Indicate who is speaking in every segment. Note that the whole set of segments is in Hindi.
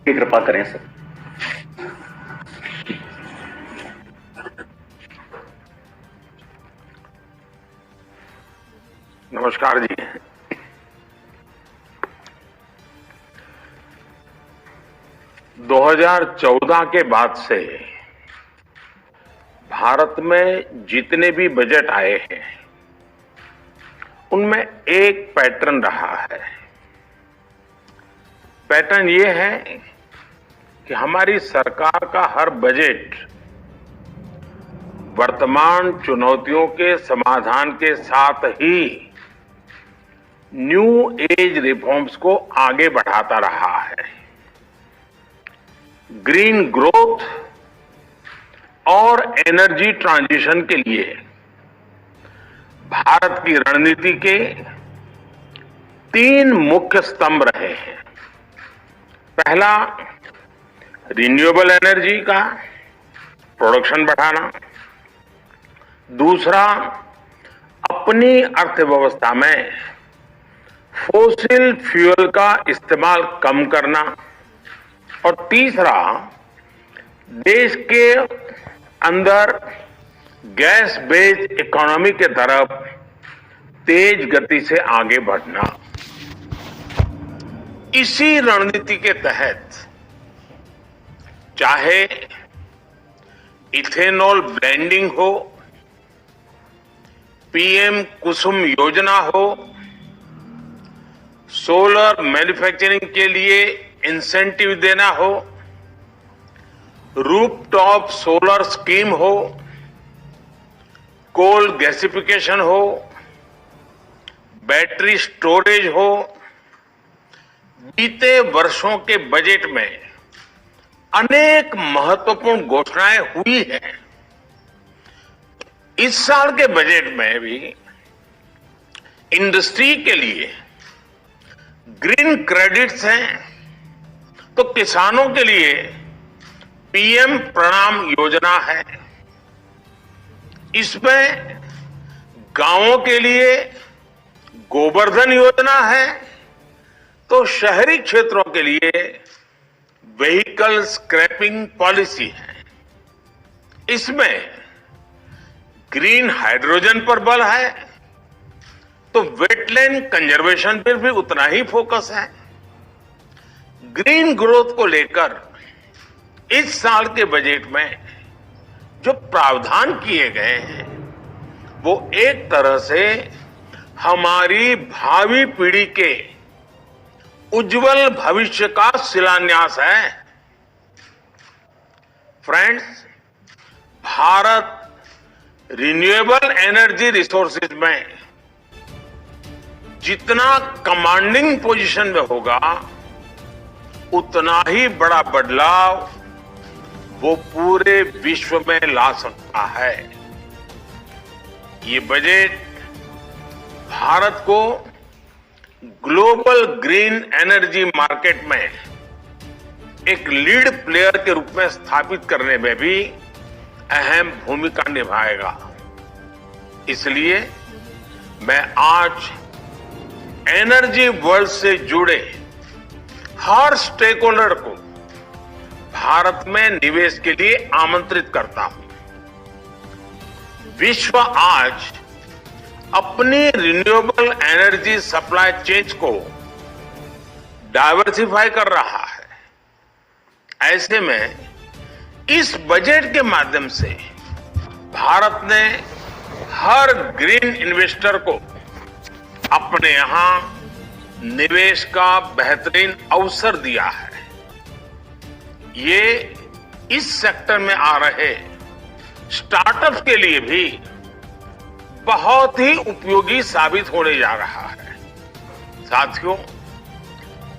Speaker 1: की कृपा करें सर।
Speaker 2: नमस्कार जी। दो 2014 के बाद से भारत में जितने भी बजट आए हैं उनमें एक पैटर्न रहा है। पैटर्न ये है कि हमारी सरकार का हर बजट वर्तमान चुनौतियों के समाधान के साथ ही न्यू एज रिफॉर्म्स को आगे बढ़ाता रहा है। ग्रीन ग्रोथ और एनर्जी ट्रांजिशन के लिए भारत की रणनीति के 3 मुख्य स्तंभ रहे हैं। पहला, रिन्यूएबल एनर्जी का प्रोडक्शन बढ़ाना। दूसरा, अपनी अर्थव्यवस्था में फोसिल फ्यूल का इस्तेमाल कम करना। और तीसरा, देश के अंदर गैस बेस्ड इकोनॉमी के तरफ तेज गति से आगे बढ़ना। इसी रणनीति के तहत चाहे इथेनॉल ब्लेंडिंग हो, पीएम कुसुम योजना हो, सोलर मैन्युफैक्चरिंग के लिए इंसेंटिव देना हो, रूफटॉप सोलर स्कीम हो, कोल गैसिफिकेशन हो, बैटरी स्टोरेज हो, बीते वर्षों के बजट में अनेक महत्वपूर्ण घोषणाएं हुई हैं। इस साल के बजट में भी इंडस्ट्री के लिए ग्रीन क्रेडिट्स हैं, तो किसानों के लिए पीएम प्रणाम योजना है। इसमें गांवों के लिए गोवर्धन योजना है, तो शहरी क्षेत्रों के लिए व्हीकल स्क्रैपिंग पॉलिसी है। इसमें ग्रीन हाइड्रोजन पर बल है, तो वेटलैंड कंजर्वेशन पर भी उतना ही फोकस है। ग्रीन ग्रोथ को लेकर इस साल के बजट में जो प्रावधान किए गए हैं वो एक तरह से हमारी भावी पीढ़ी के उज्जवल भविष्य का शिलान्यास है। Friends, Bharat renewable energy resources में जितना कमांडिंग पोजीशन में होगा उतना ही बड़ा बदलाव वो पूरे विश्व में ला सकता है। ये बजट भारत को ग्लोबल ग्रीन एनर्जी मार्केट में एक लीड प्लेयर के रूप में स्थापित करने में भी अहम भूमिका निभाएगा। इसलिए मैं आज एनर्जी वर्ल्ड से जुड़े हर स्टेक होल्डर को भारत में निवेश के लिए आमंत्रित करता हूं। विश्व आज अपनी रिन्यूएबल एनर्जी सप्लाई चेन को डाइवर्सिफाई कर रहा है। ऐसे में इस बजट के माध्यम से भारत ने हर ग्रीन इन्वेस्टर को अपने यहां निवेश का बेहतरीन अवसर दिया है। ये इस सेक्टर में आ रहे स्टार्टअप्स के लिए भी बहुत ही उपयोगी साबित होने जा रहा है। साथियों,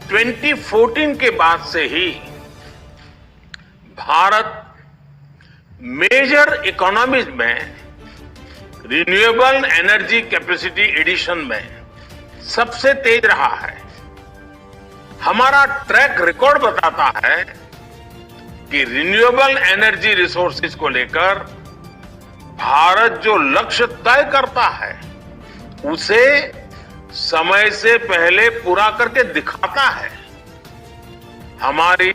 Speaker 2: 2014 के बाद से ही भारत मेजर इकोनॉमीज में रिन्यूएबल एनर्जी कैपेसिटी एडिशन में सबसे तेज रहा है। हमारा ट्रैक रिकॉर्ड बताता है कि रिन्यूएबल एनर्जी रिसोर्सेज को लेकर भारत जो लक्ष्य तय करता है उसे समय से पहले पूरा करके दिखाता है। हमारी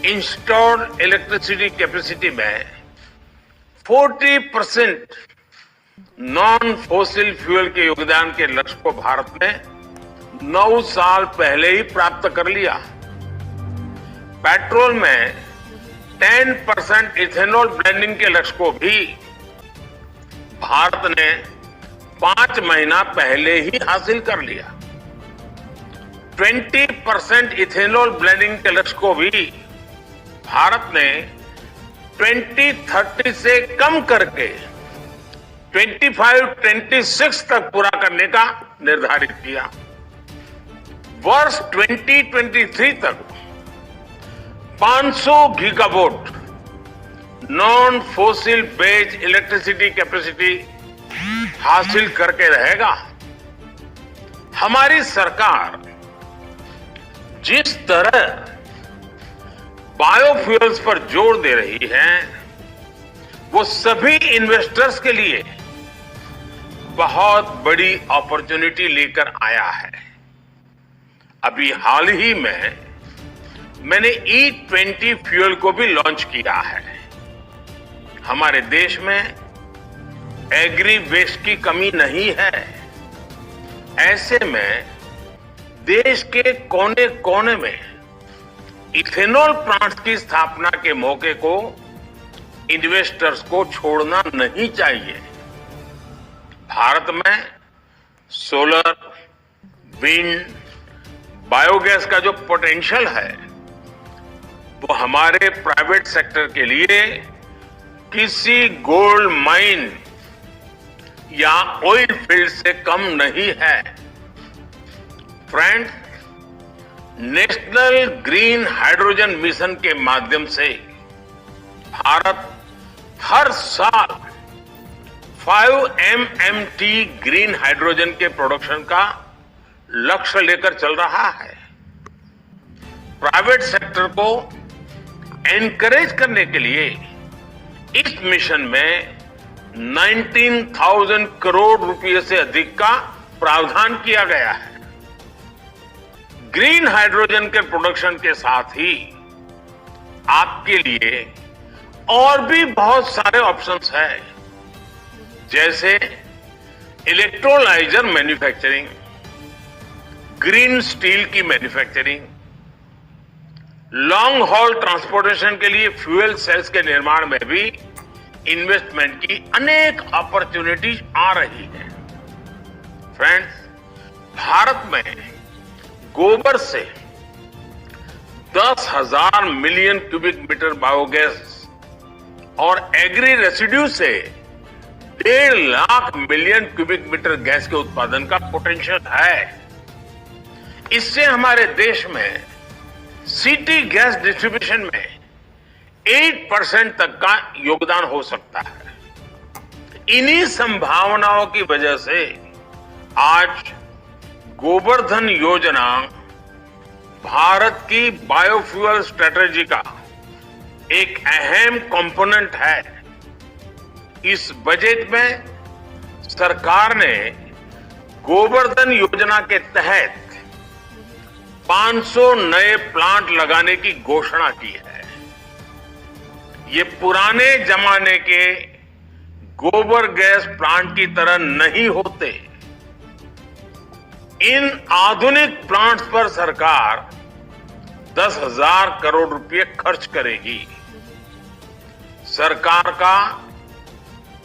Speaker 2: इंस्टॉल्ड इलेक्ट्रिसिटी कैपेसिटी में 40% नॉन फोसिल फ्यूल के योगदान के लक्ष्य को भारत ने 9 साल पहले ही प्राप्त कर लिया। पेट्रोल में 10% इथेनॉल ब्लेंडिंग के लक्ष्य को भी भारत ने 5 महीना पहले ही हासिल कर लिया। 20% इथेनॉल ब्लेंडिंग के लक्ष्य को भी भारत ने 2030 से कम करके 25-26 तक पूरा करने का निर्धारित किया। वर्ष 2023 तक 500 gigawatt non fossil based electricity capacity हासिल करके रहेगा। हमारी सरकार जिस तरह बायोफ्यूल्स पर जोर दे रही है वो सभी इन्वेस्टर्स के लिए बहुत बड़ी अपॉर्चुनिटी लेकर आया है। अभी हाल ही में मैंने E20 फ्यूल को भी लॉन्च किया है। हमारे देश में एग्री वेस्ट की कमी नहीं है। ऐसे में देश के कोने कोने में इथेनॉल प्लांट्स की स्थापना के मौके को इन्वेस्टर्स को छोड़ना नहीं चाहिए। भारत में सोलर, विंड, बायोगैस का जो पोटेंशियल है वो हमारे प्राइवेट सेक्टर के लिए किसी गोल्ड माइन या ऑयल फील्ड से कम नहीं है। Friends, national green hydrogen mission के माध्यम से भारत हर साल 5 MMT ग्रीन हाइड्रोजन के प्रोडक्शन का लक्ष्य लेकर चल रहा है। प्राइवेट सेक्टर को एनकरेज करने के लिए इस मिशन में 19,000 करोड़ रुपए से अधिक का प्रावधान किया गया है। ग्रीन हाइड्रोजन के प्रोडक्शन के साथ ही आपके लिए और भी बहुत सारे ऑप्शंस हैं, जैसे इलेक्ट्रोलाइजर मैन्युफैक्चरिंग, ग्रीन स्टील की मैन्युफैक्चरिंग, लॉन्ग हॉल ट्रांसपोर्टेशन के लिए फ्यूल सेल्स के निर्माण में भी इन्वेस्टमेंट की अनेक अपॉर्चुनिटीज आ रही है। फ्रेंड्स, भारत में गोबर से 10,000 मिलियन क्यूबिक मीटर बायोगैस और एग्री रेसिड्यू से 1.5 lakh million cubic metre gas के उत्पादन का पोटेंशियल है। इससे हमारे देश में सिटी गैस डिस्ट्रीब्यूशन में 8% तक का योगदान हो सकता है। इन्हीं संभावनाओं की वजह से आज गोबर्धन योजना भारत की बायोफ्यूल स्ट्रेटेजी का एक अहम कंपोनेंट है। इस बजट में सरकार ने गोबर्धन योजना के तहत 500 नए प्लांट लगाने की घोषणा की है। ये पुराने जमाने के गोबर गैस प्लांट की तरह नहीं होते। इन आधुनिक प्लांट्स पर सरकार 10,000 करोड़ रुपए खर्च करेगी। सरकार का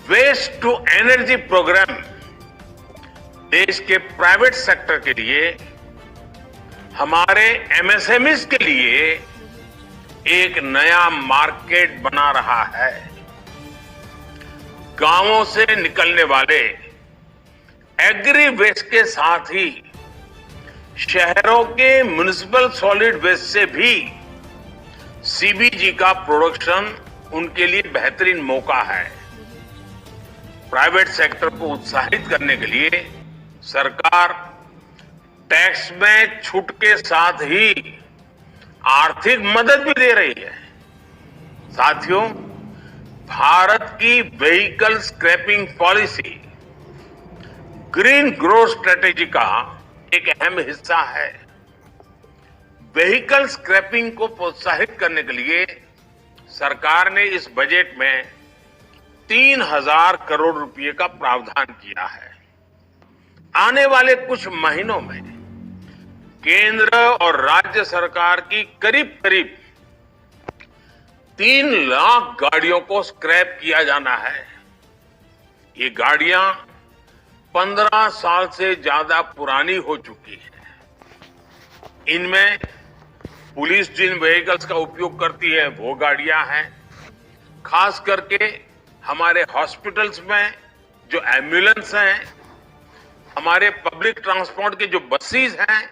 Speaker 2: वेस्ट टू एनर्जी प्रोग्राम देश के प्राइवेट सेक्टर के लिए, हमारे एमएसएमईज के लिए एक नया मार्केट बना रहा है। गांवों से निकलने वाले एग्री वेस्ट के साथ ही शहरों के म्युनिसिपल सॉलिड वेस्ट से भी सीबीजी का प्रोडक्शन उनके लिए बेहतरीन मौका है। प्राइवेट सेक्टर को उत्साहित करने के लिए सरकार टैक्स में छूट के साथ ही आर्थिक मदद भी दे रही है। साथियों, भारत की vehicle scrapping policy green growth strategy का एक अहम हिस्सा है। व्हीकल स्क्रैपिंग को प्रोत्साहित करने के लिए सरकार ने इस बजट में 3,000 करोड़ रुपए का प्रावधान किया है। आने वाले कुछ महीनों में केंद्र और राज्य सरकार की करीब करीब 3 लाख गाड़ियों को स्क्रैप किया जाना है। ये गाड़ियां 15 साल से ज्यादा पुरानी हो चुकी हैं। इनमें पुलिस जिन व्हीकल्स का उपयोग करती है वो गाड़ियां हैं। खास करके हमारे हॉस्पिटल्स में जो एम्बुलेंस हैं, हमारे पब्लिक ट्रांसपोर्ट के जो बसेस हैं,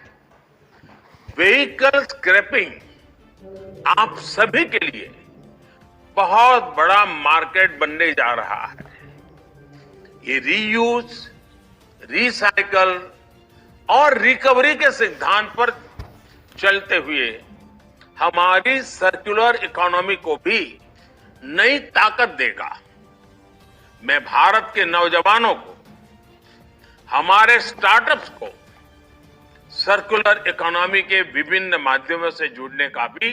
Speaker 2: व्हीकल स्क्रैपिंग आप सभी के लिए बहुत बड़ा मार्केट बनने जा रहा है। ये रीयूज, रिसाइकल और रिकवरी के सिद्धांत पर चलते हुए हमारी सर्कुलर इकोनॉमी को भी नई ताकत देगा। मैं भारत के नौजवानों को, हमारे स्टार्टअप्स को सर्कुलर इकोनॉमी के विभिन्न माध्यमों से जुड़ने का भी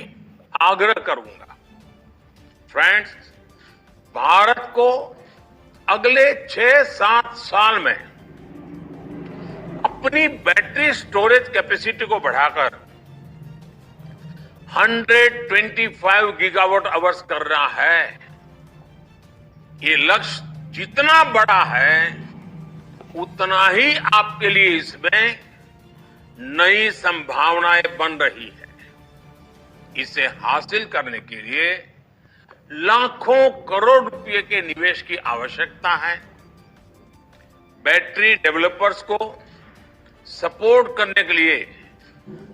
Speaker 2: आग्रह करूंगा। फ्रेंड्स, भारत को अगले 6-7 साल में अपनी बैटरी स्टोरेज कैपेसिटी को बढ़ाकर 125 गीगावाट आवर्स करना है। ये लक्ष्य जितना बड़ा है उतना ही आपके लिए इसमें नई संभावनाएं बन रही है। इसे हासिल करने के लिए लाखों करोड़ रुपए के निवेश की आवश्यकता है। बैटरी डेवलपर्स को सपोर्ट करने के लिए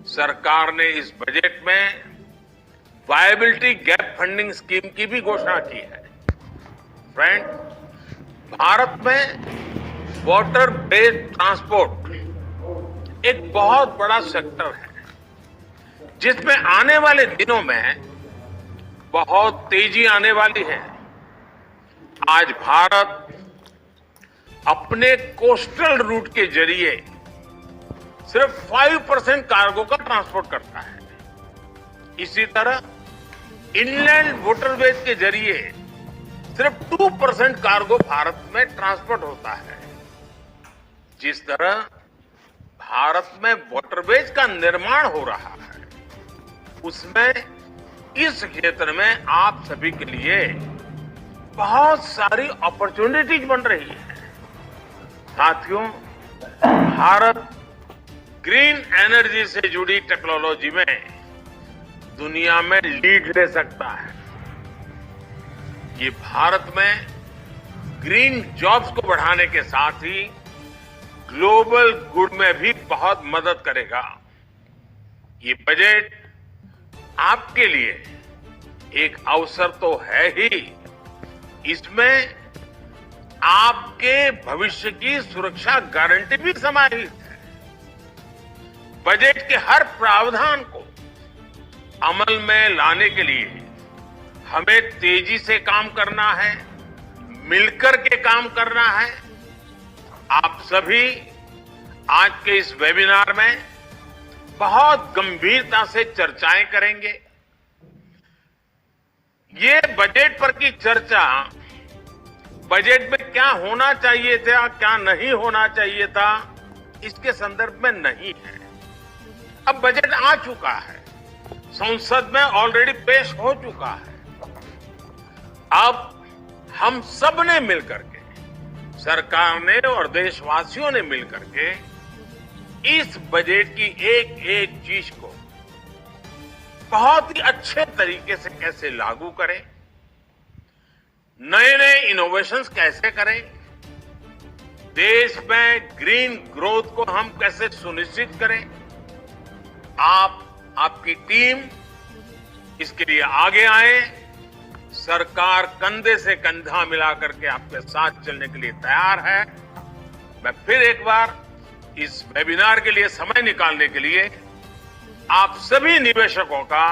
Speaker 2: सरकार ने इस बजट में वायबिलिटी गैप फंडिंग स्कीम की भी घोषणा की है। फ्रेंड, भारत में वाटर बेस्ड ट्रांसपोर्ट एक बहुत बड़ा सेक्टर है जिसमें आने वाले दिनों में बहुत तेजी आने वाली है। आज भारत अपने कोस्टल रूट के जरिए सिर्फ 5% कार्गो का ट्रांसपोर्ट करता है। इसी तरह इनलैंड वाटरवेज के जरिए सिर्फ 2% कार्गो भारत में ट्रांसपोर्ट होता है। जिस तरह भारत में वाटरवेज का निर्माण हो रहा है, उसमें इस क्षेत्र में आप सभी के लिए बहुत सारी अपॉर्चुनिटीज बन रही है। साथियों, भारत ग्रीन एनर्जी से जुड़ी टेक्नोलॉजी में दुनिया में लीड ले सकता है। ये भारत में ग्रीन जॉब्स को बढ़ाने के साथ ही ग्लोबल गुड में भी बहुत मदद करेगा। ये बजट आपके लिए एक अवसर तो है ही, इसमें आपके भविष्य की सुरक्षा गारंटी भी समाहित है। बजट के हर प्रावधान को अमल में लाने के लिए हमें तेजी से काम करना है, मिलकर के काम करना है। आप सभी आज के इस वेबिनार में बहुत गंभीरता से चर्चाएं करेंगे। ये बजट पर की चर्चा बजट में क्या होना चाहिए था, क्या नहीं होना चाहिए था, इसके संदर्भ में नहीं है। अब बजट आ चुका है, संसद में ऑलरेडी पेश हो चुका है। अब हम सब ने मिलकर के, सरकार ने और देशवासियों ने मिलकर के इस बजट की एक एक चीज को बहुत ही अच्छे तरीके से कैसे लागू करें, नए नए इनोवेशंस कैसे करें, देश में ग्रीन ग्रोथ को हम कैसे सुनिश्चित करें। आपकी टीम इसके लिए आगे आए। सरकार कंधे से कंधा मिलाकर के आपके साथ चलने के लिए तैयार है। मैं फिर एक बार इस वेबिनार के लिए समय निकालने के लिए आप सभी निवेशकों का,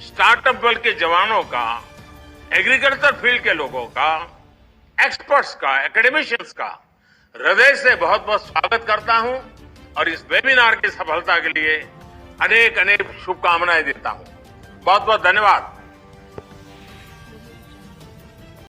Speaker 2: स्टार्टअप बल के जवानों का, एग्रीकल्चर फील्ड के लोगों का, एक्सपर्ट्स का, एकेडमिशियंस का हृदय से बहुत बहुत स्वागत करता हूं और इस वेबिनार की सफलता के लिए अनेक अनेक शुभकामनाएं देता हूं। बहुत बहुत धन्यवाद।